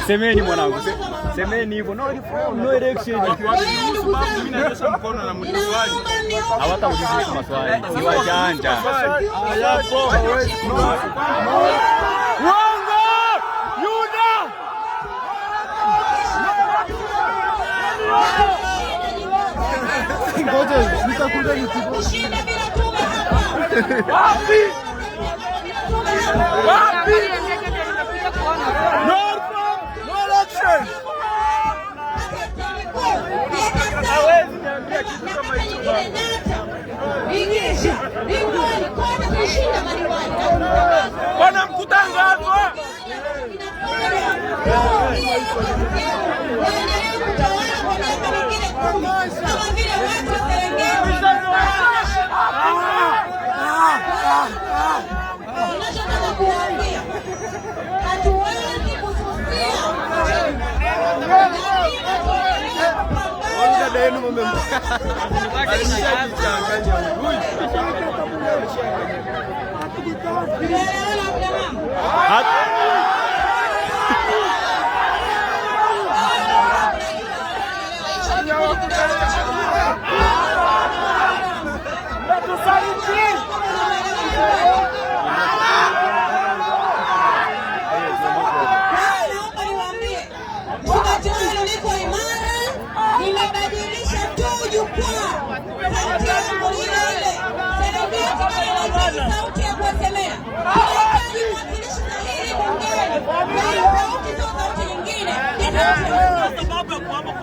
Semeni mwanangu, semeni hivyo. No reform, no election. Mimi naonyesha mkono na mtafali. Hawatauliza maswali. Si wajanja. Hayapo. Wanga! Yuda! Ngoja, nitakuja YouTube. Wapi? Wapi? No reform, no election. Hawezi niambia kitu kama hicho. Bwana mkutangazwa. sauti ya kusemea. Sauti nyingine. Sababu ya kuamka